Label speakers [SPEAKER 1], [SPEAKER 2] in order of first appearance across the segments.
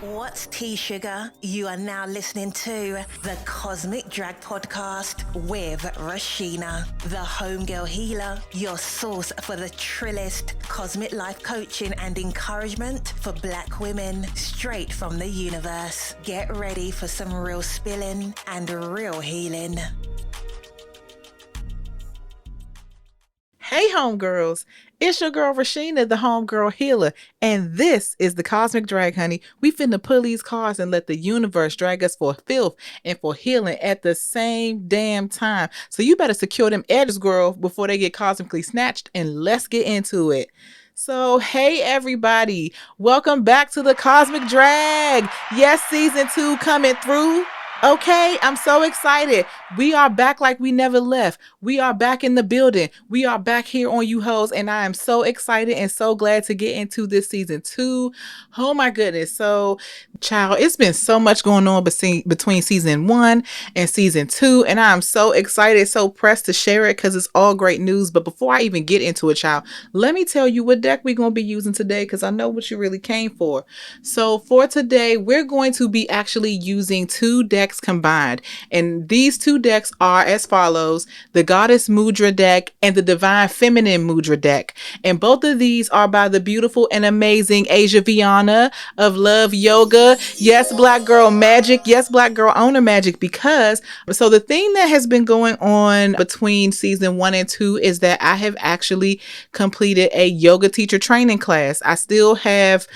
[SPEAKER 1] What's tea, sugar? You are now listening to the Cosmic Drag Podcast with Reshena, the homegirl healer, your source for the trillest cosmic life coaching and encouragement for Black women straight from the universe. Get ready for some real spilling and real healing.
[SPEAKER 2] Hey homegirls, it's your girl Reshena, the homegirl healer, and this is the Cosmic Drag, honey. We finna pull these cards and let the universe drag us for filth and for healing at the same damn time. So you better secure them edges, girl, before they get cosmically snatched, and let's get into it. So, hey everybody, welcome back to the Cosmic Drag. Yes, season 2 coming through. Okay, I'm so excited. We are back like we never left. We are back in the building. We are back here on You Hoes, and I am so excited and so glad to get into this season 2. Oh my goodness. So, child, it's been so much going on between season 1 and season 2, and I'm so excited, so pressed to share it because it's all great news. But before I even get into it, child, let me tell you what deck we're going to be using today because I know what you really came for. So, for today, we're going to be actually using 2 decks combined, and these 2 decks are as follows: the Goddess Mudra deck and the Divine Feminine Mudra deck, and both of these are by the beautiful and amazing Asia Vianna of Love Yoga. Yes, Black girl magic. Yes, Black girl owner magic. Because so the thing that has been going on between season 1 and 2 is that I have actually completed a yoga teacher training class. I still have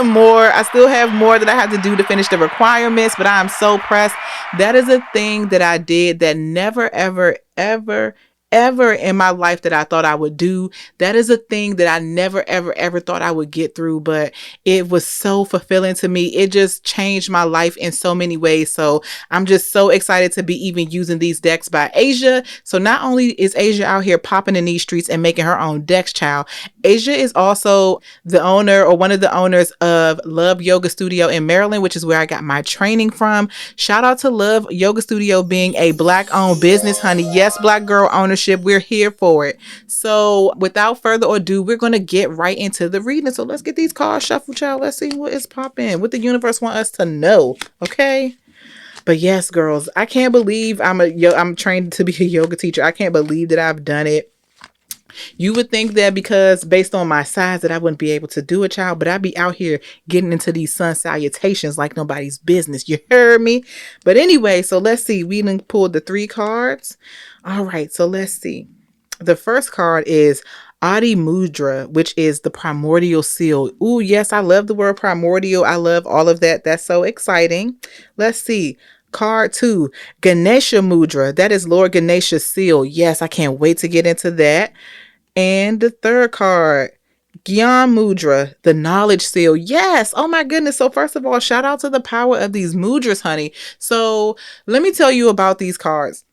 [SPEAKER 2] more that I have to do to finish the requirements, but I'm so pressed. That is a thing that I did that never, ever in my life that I thought I would do. That is a thing that I never, ever thought I would get through, but it was so fulfilling to me. It just changed my life in so many ways. So I'm just so excited to be even using these decks by Asia. So not only is Asia out here popping in these streets and making her own decks, child, Asia is also the owner or one of the owners of Love Yoga Studio in Maryland, which is where I got my training from. Shout out to Love Yoga Studio being a Black owned business, honey. Yes, Black girl ownership. We're here for it. So without further ado, we're going to get right into the reading. So let's get these cards shuffled, child. Let's see what is popping, what the universe want us to know. Okay. But yes, girls, I can't believe I'm trained to be a yoga teacher. I can't believe that I've done it. You would think that because based on my size that I wouldn't be able to do it, child, but I'd be out here getting into these sun salutations like nobody's business. You heard me? But anyway, so let's see. We done pulled the 3 cards. All right, so let's see. The first card is Adhi Mudra, which is the Primordial Seal. Ooh, yes, I love the word primordial. I love all of that. That's so exciting. Let's see. Card 2, Ganesha Mudra. That is Lord Ganesha's seal. Yes, I can't wait to get into that. And the third card, Gyan Mudra, the knowledge seal. Yes. Oh my goodness. So first of all, shout out to the power of these mudras, honey. So let me tell you about these cards.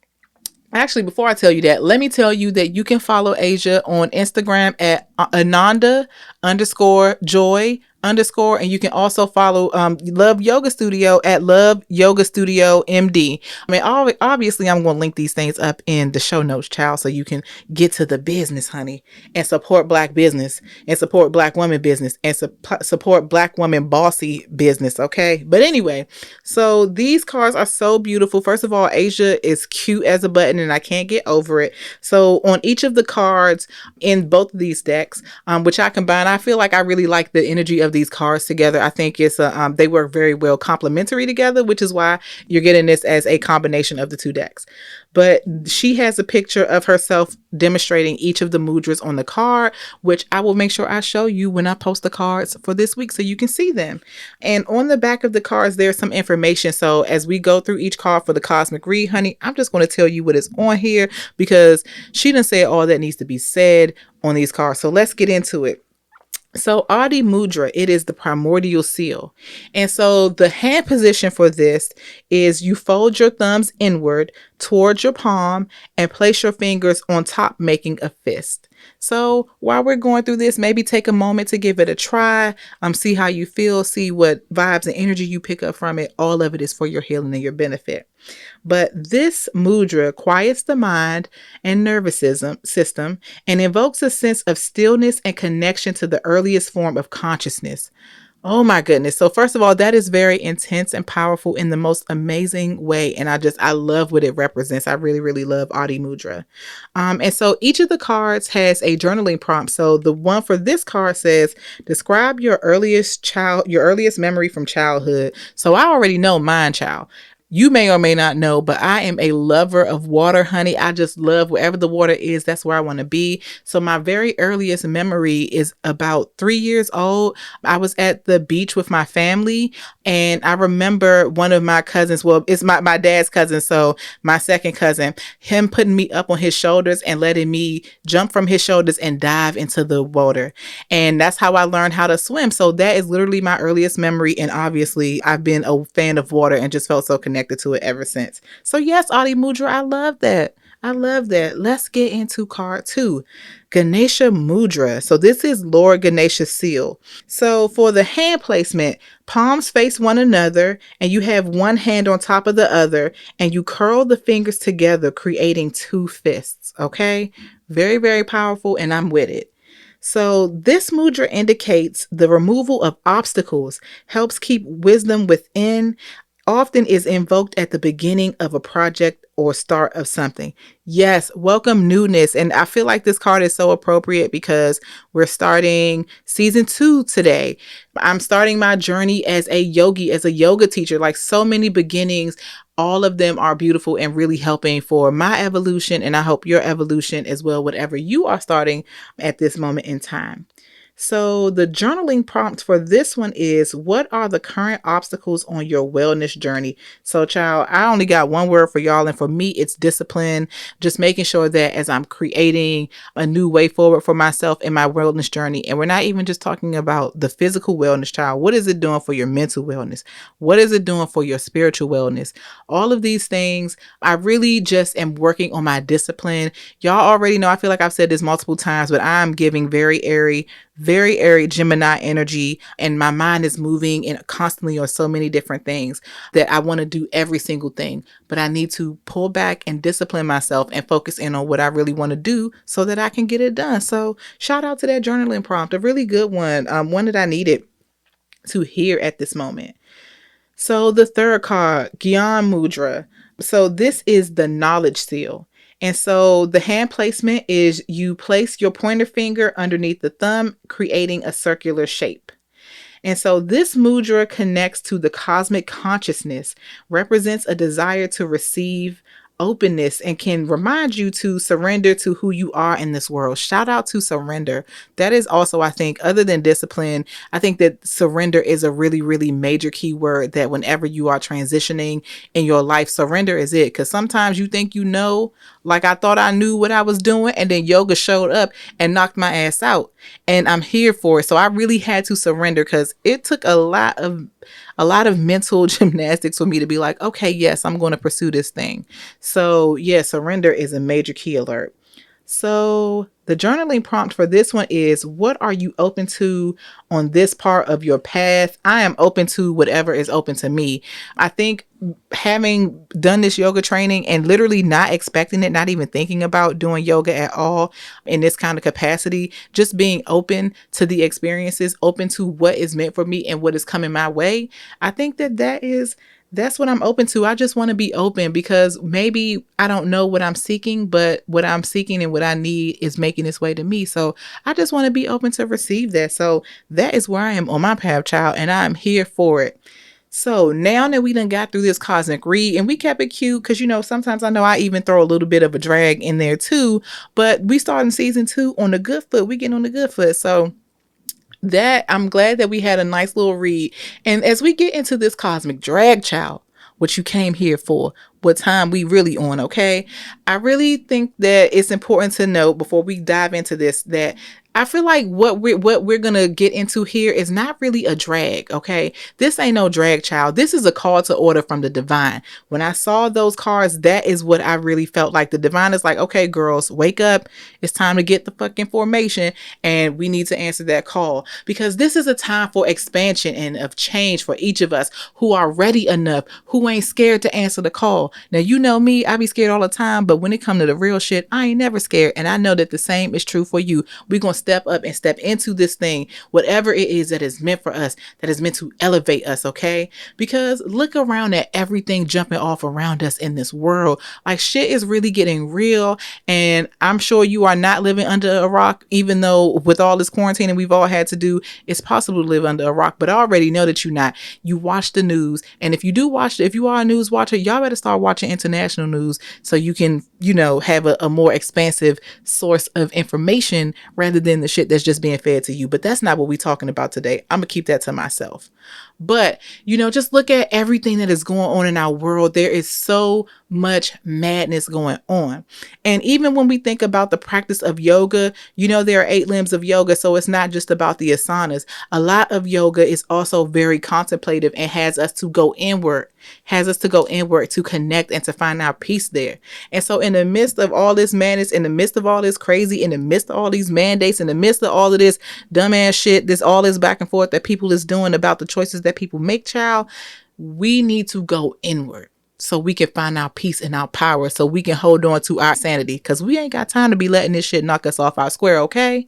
[SPEAKER 2] Actually, before I tell you that, let me tell you that you can follow Asia on Instagram at Ananda_joy_, and you can also follow Love Yoga Studio at Love Yoga Studio MD. I mean, obviously, I'm going to link these things up in the show notes, child, so you can get to the business, honey, and support Black business, and support Black women business, and support Black women bossy business, okay? But anyway, so these cards are so beautiful. First of all, Asia is cute as a button, and I can't get over it. So on each of the cards in both of these decks, which I combine, I feel like I really like the energy of these cards together. I think it's they work very well complementary together, which is why you're getting this as a combination of the 2 decks. But she has a picture of herself demonstrating each of the mudras on the card, which I will make sure I show you when I post the cards for this week so you can see them. And on the back of the cards, there's some information. So as we go through each card for the cosmic read, honey, I'm just going to tell you what is on here because she didn't say all that needs to be said on these cards. So let's get into it. So Adhi Mudra, it is the primordial seal. And so the hand position for this is you fold your thumbs inward towards your palm and place your fingers on top, making a fist. So while we're going through this, maybe take a moment to give it a try. See how you feel, see what vibes and energy you pick up from it. All of it is for your healing and your benefit. But this mudra quiets the mind and nervous system and invokes a sense of stillness and connection to the earliest form of consciousness. Oh my goodness. So first of all, that is very intense and powerful in the most amazing way. And I love what it represents. I really, really love Adhi Mudra. And so each of the cards has a journaling prompt. So the one for this card says, describe your earliest memory from childhood. So I already know mine, child. You may or may not know, but I am a lover of water, honey. I just love wherever the water is, that's where I want to be. So my very earliest memory is about 3 years old. I was at the beach with my family, and I remember one of my cousins, well, it's my dad's cousin, so my second cousin, him putting me up on his shoulders and letting me jump from his shoulders and dive into the water. And that's how I learned how to swim. So that is literally my earliest memory. And obviously, I've been a fan of water and just felt so connected to it ever since. So yes, Adhi Mudra, I love that. I love that. Let's get into card 2, Ganesha Mudra. So this is Lord Ganesha's seal. So for the hand placement, palms face one another and you have one hand on top of the other and you curl the fingers together, creating 2 fists. Okay. Very, very powerful. And I'm with it. So this mudra indicates the removal of obstacles, helps keep wisdom within, often is invoked at the beginning of a project or start of something. Yes, welcome newness. And I feel like this card is so appropriate because we're starting season 2 today. I'm starting my journey as a yogi, as a yoga teacher, like so many beginnings. All of them are beautiful and really helping for my evolution. And I hope your evolution as well, whatever you are starting at this moment in time. So the journaling prompt for this one is, what are the current obstacles on your wellness journey? So child, I only got one word for y'all. And for me, it's discipline. Just making sure that as I'm creating a new way forward for myself in my wellness journey, and we're not even just talking about the physical wellness, child. What is it doing for your mental wellness? What is it doing for your spiritual wellness? All of these things, I really just am working on my discipline. Y'all already know, I feel like I've said this multiple times, but I'm giving very airy Gemini energy, and my mind is moving and constantly on so many different things that I want to do every single thing, but I need to pull back and discipline myself and focus in on what I really want to do so that I can get it done. So shout out to that journaling prompt, a really good one, one that I needed to hear at this moment. So the third card, Gyan Mudra. So this is the knowledge seal. And so the hand placement is you place your pointer finger underneath the thumb, creating a circular shape. And so this mudra connects to the cosmic consciousness, represents a desire to receive, openness, and can remind you to surrender to who you are in this world. Shout out to surrender. That is also, I think, other than discipline, I think that surrender is a really, really major key word that whenever you are transitioning in your life, surrender is it. Because sometimes you think you know, like I thought I knew what I was doing, and then yoga showed up and knocked my ass out. And I'm here for it. So I really had to surrender because it took a lot of mental gymnastics for me to be like, okay, yes, I'm going to pursue this thing. So yeah, surrender is a major key alert. So the journaling prompt for this one is, what are you open to on this part of your path? I am open to whatever is open to me. I think having done this yoga training and literally not expecting it, not even thinking about doing yoga at all in this kind of capacity, just being open to the experiences, open to what is meant for me and what is coming my way. I think that's what I'm open to. I just want to be open because maybe I don't know what I'm seeking, but what I'm seeking and what I need is making its way to me. So I just want to be open to receive that. So that is where I am on my path, child, and I'm here for it. So now that we done got through this cosmic read and we kept it cute, because, sometimes I know I even throw a little bit of a drag in there too, but we starting season 2 on the good foot. We getting on the good foot. So that I'm glad that we had a nice little read. And as we get into this cosmic drag, child, what you came here for, what time we really on, okay? I really think that it's important to note before we dive into this that I feel like what we're gonna get into here is not really a drag, okay? This ain't no drag, child. This is a call to order from the divine. When I saw those cards, that is what I really felt like. The divine is like, okay, girls, wake up. It's time to get the fucking formation, and we need to answer that call because this is a time for expansion and of change for each of us who are ready enough, who ain't scared to answer the call. Now, you know me, I be scared all the time, but when it comes to the real shit, I ain't never scared. And I know that the same is true for you. We're going to step up and step into this thing, whatever it is that is meant for us, that is meant to elevate us, okay? Because look around at everything jumping off around us in this world. Like, shit is really getting real. And I'm sure you are not living under a rock, even though with all this quarantining we've all had to do, it's possible to live under a rock. But I already know that you're not. You watch the news. And if you do watch it, if you are a news watcher, y'all better start watching international news so you can, have a more expansive source of information rather than the shit that's just being fed to you. But that's not what we're talking about today. I'm going to keep that to myself. But, just look at everything that is going on in our world. There is so much madness going on. And even when we think about the practice of yoga, there are 8 limbs of yoga. So it's not just about the asanas. A lot of yoga is also very contemplative and has us to go inward to connect and to find our peace there. And so in the midst of all this madness, in the midst of all this crazy, in the midst of all these mandates, in the midst of all of this dumbass shit, all this back and forth that people is doing about the choices that people make, child, we need to go inward so we can find our peace and our power, so we can hold on to our sanity, because we ain't got time to be letting this shit knock us off our square, okay?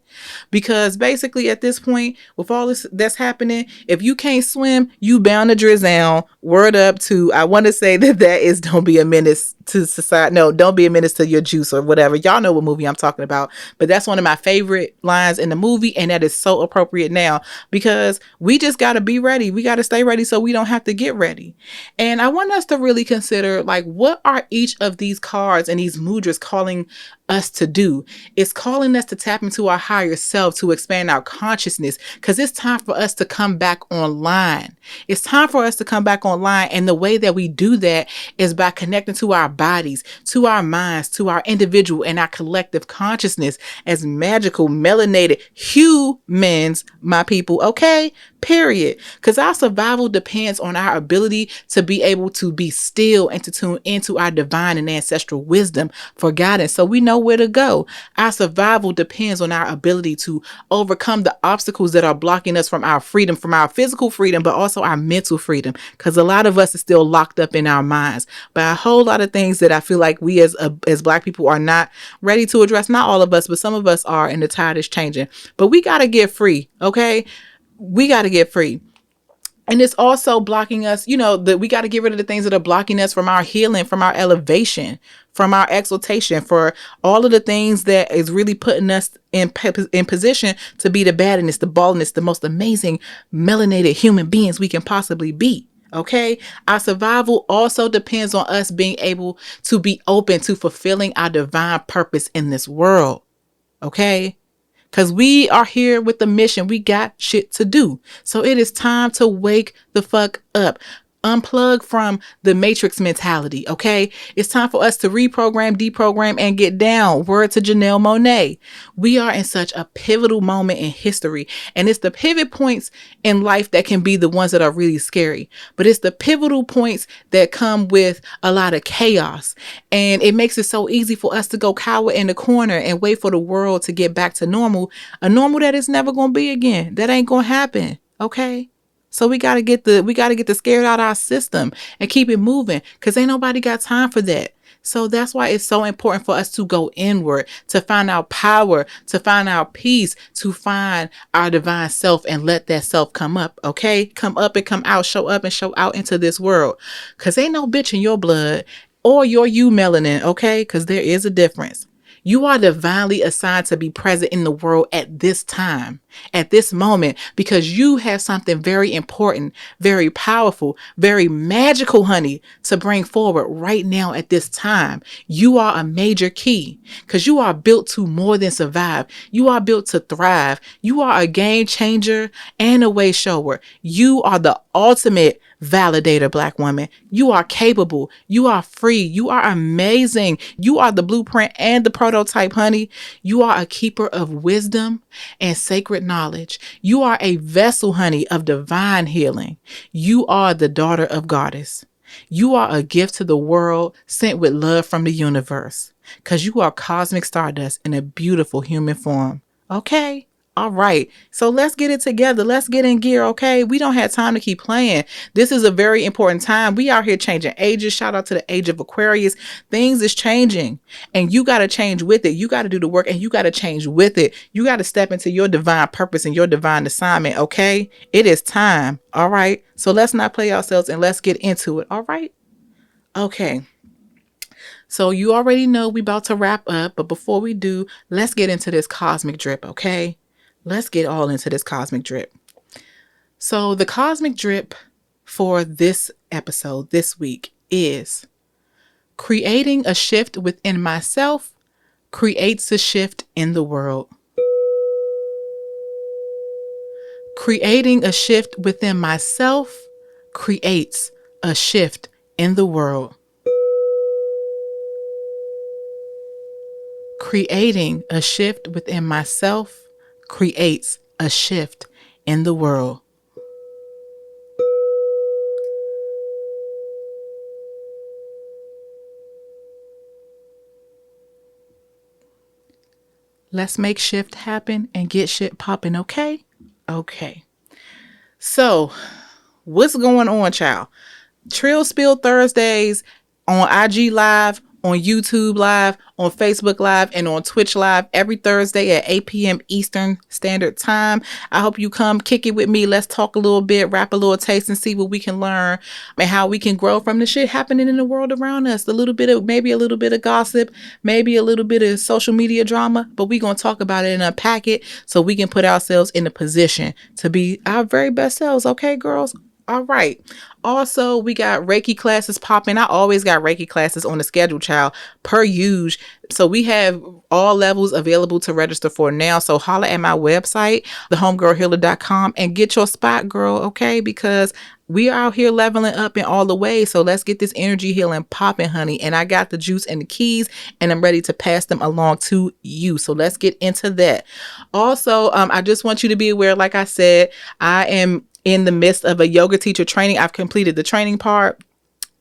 [SPEAKER 2] Because basically at this point, with all this that's happening, if you can't swim, you bound to drizzle. Word up to, I want to say that is don't be a menace to society. No, don't be a menace to your juice or whatever. Y'all know what movie I'm talking about. But that's one of my favorite lines in the movie, and that is so appropriate now, because we just got to be ready. We got to stay ready so we don't have to get ready. And I want us to really consider, like, what are each of these cards and these mudras calling us to do? It's calling us to tap into our higher self, to expand our consciousness, because it's time for us to come back online. It's time for us to come back online. And the way that we do that is by connecting to our bodies, to our minds, to our individual and our collective consciousness as magical, melanated humans, my people. Okay, period. Because our survival depends on our ability to be able to be still and to tune into our divine and ancestral wisdom for guidance, so we know where to go. Our survival depends on our ability to overcome the obstacles that are blocking us from our freedom, from our physical freedom, but also our mental freedom. Because a lot of us are still locked up in our minds by a whole lot of things that I feel like we as Black people are not ready to address. Not all of us, but some of us are, and the tide is changing. But we got to get free, okay? We got to get free. And it's also blocking us, that we got to get rid of the things that are blocking us from our healing, from our elevation, from our exaltation, for all of the things that is really putting us in position to be the baddest, the baldness, the most amazing melanated human beings we can possibly be. Okay. Our survival also depends on us being able to be open to fulfilling our divine purpose in this world. Okay. Because we are here with the mission. We got shit to do. So it is time to wake the fuck up. Unplug from the matrix mentality, okay? It's time for us to reprogram, deprogram, and get down. Word to Janelle Monáe. We are in such a pivotal moment in history. And it's the pivot points in life that can be the ones that are really scary. But it's the pivotal points that come with a lot of chaos. And it makes it so easy for us to go cower in the corner and wait for the world to get back to normal. A normal that is never going to be again. That ain't going to happen, okay? So we got to get the scared out of our system and keep it moving, because ain't nobody got time for that. So that's why it's so important for us to go inward, to find our power, to find our peace, to find our divine self and let that self come up. Okay. Come up and come out, show up and show out into this world, because ain't no bitch in your blood or your melanin. Okay. Because there is a difference. You are divinely assigned to be present in the world at this time, at this moment, because you have something very important, very powerful, very magical, honey, to bring forward right now at this time. You are a major key, because you are built to more than survive. You are built to thrive. You are a game changer and a way shower. You are the ultimate validator, Black woman. You are capable. You are free. You are amazing. You are the blueprint and the prototype, honey. You are a keeper of wisdom and sacred knowledge. You are a vessel, honey, of divine healing. You are the daughter of goddess. You are a gift to the world, sent with love from the universe, because you are cosmic stardust in a beautiful human form. Okay. All right. So let's get it together. Let's get in gear. Okay. We don't have time to keep playing. This is a very important time. We out here changing ages. Shout out to the age of Aquarius. Things is changing and you got to change with it. You got to do the work and you got to change with it. You got to step into your divine purpose and your divine assignment. Okay. It is time. All right. So let's not play ourselves and let's get into it. All right. Okay. So you already know we about to wrap up, but before we do, let's get into this cosmic drip. Okay. Let's get all into this cosmic drip. So the cosmic drip for this episode this week is creating a shift within myself creates a shift in the world. Creating a shift within myself creates a shift in the world. Creating a shift within myself creates a shift in the world. Let's make shift happen and get shit popping, okay? Okay. So, what's going on, child? Trill Spill Thursdays on IG Live, on YouTube Live, on Facebook Live, and on Twitch Live every Thursday at 8 p.m. Eastern Standard Time. I hope you come kick it with me. Let's talk a little bit, rap a little taste, and see what we can learn and how we can grow from the shit happening in the world around us. Maybe a little bit of gossip, maybe a little bit of social media drama, but we're going to talk about it and unpack it so we can put ourselves in a position to be our very best selves. Okay, girls? All right. Also, we got Reiki classes popping. I always got Reiki classes on the schedule, child, per usual. So we have all levels available to register for now. So holla at my website, thehomegirlhealer.com, and get your spot, girl, okay? Because we are out here leveling up in all the ways. So let's get this energy healing popping, honey. And I got the juice and the keys, and I'm ready to pass them along to you. So let's get into that. Also, I just want you to be aware, like I said, I am in the midst of a yoga teacher training. I've completed the training part,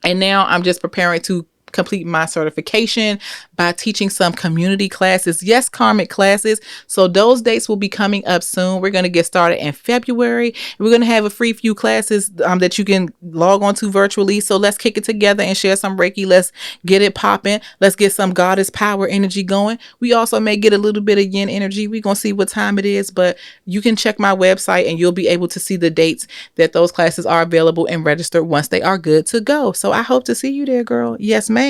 [SPEAKER 2] and now I'm just preparing to complete my certification by teaching some community classes. Yes, karmic classes. So those dates will be coming up soon. We're going to get started in February. We're going to have a free few classes that you can log on to virtually. So let's kick it together and share some Reiki. Let's get it popping. Let's get some goddess power energy going. We also may get a little bit of yin energy. We're going to see what time it is, but you can check my website and you'll be able to see the dates that those classes are available and register once they are good to go. So I hope to see you there, girl. Yes, ma'am.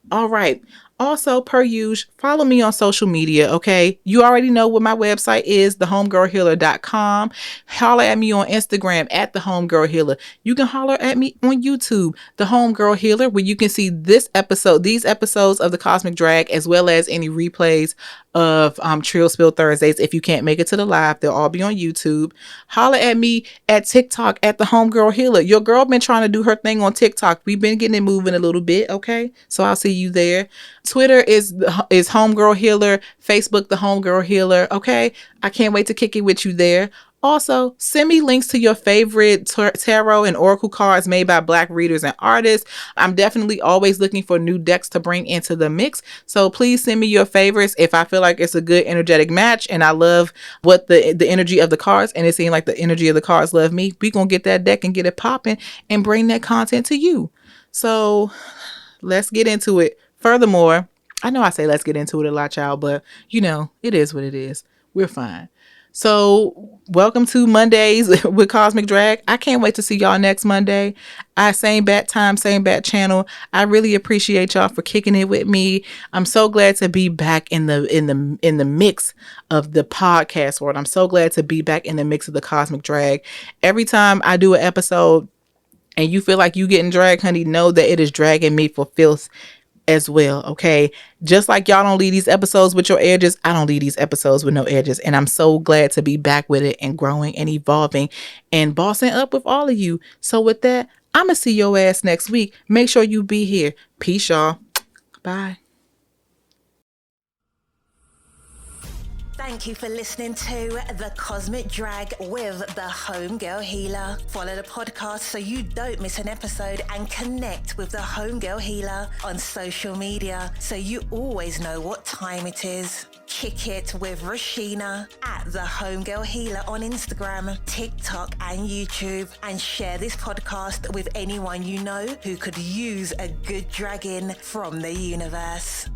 [SPEAKER 2] All right. Also, per usual, follow me on social media, okay? You already know what my website is, thehomegirlhealer.com. Holler at me on Instagram at thehomegirlhealer. You can holler at me on YouTube, The Homegirl Healer, where you can see these episodes of The Cosmic Drag, as well as any replays of Trill Spill Thursdays. If you can't make it to the live, they'll all be on YouTube. Holler at me at TikTok at The Homegirl Healer. Your girl been trying to do her thing on TikTok. We've been getting it moving a little bit, okay? So I'll see you there. Twitter is Homegirl Healer. Facebook, The Homegirl Healer. Okay. I can't wait to kick it with you there. Also, send me links to your favorite tarot and oracle cards made by Black readers and artists. I'm definitely always looking for new decks to bring into the mix. So please send me your favorites if I feel like it's a good energetic match and I love what the energy of the cards, and it seems like the energy of the cards love me. We gonna get that deck and get it popping and bring that content to you. So let's get into it. Furthermore, I know I say let's get into it a lot, child, but you know, it is what it is. We're fine. So welcome to Mondays with Cosmic Drag. I can't wait to see y'all next Monday. Same bat time, same bat channel. I really appreciate y'all for kicking it with me. I'm so glad to be back in the mix of the podcast world. I'm so glad to be back in the mix of the Cosmic Drag. Every time I do an episode and you feel like you getting dragged, honey, know that it is dragging me for filth as well, okay? Just like y'all don't leave these episodes with your edges, I don't leave these episodes with no edges. And I'm so glad to be back with it and growing and evolving and bossing up with all of you. So with that, I'm going to see your ass next week. Make sure you be here. Peace, y'all. Bye.
[SPEAKER 1] Thank you for listening to The Cosmic Drag with the Homegirl Healer. Follow the podcast so you don't miss an episode and connect with the Homegirl Healer on social media so you always know what time it is. Kick it with Reshena at the Homegirl Healer on Instagram, TikTok, and YouTube, and share this podcast with anyone you know who could use a good dragging from the universe.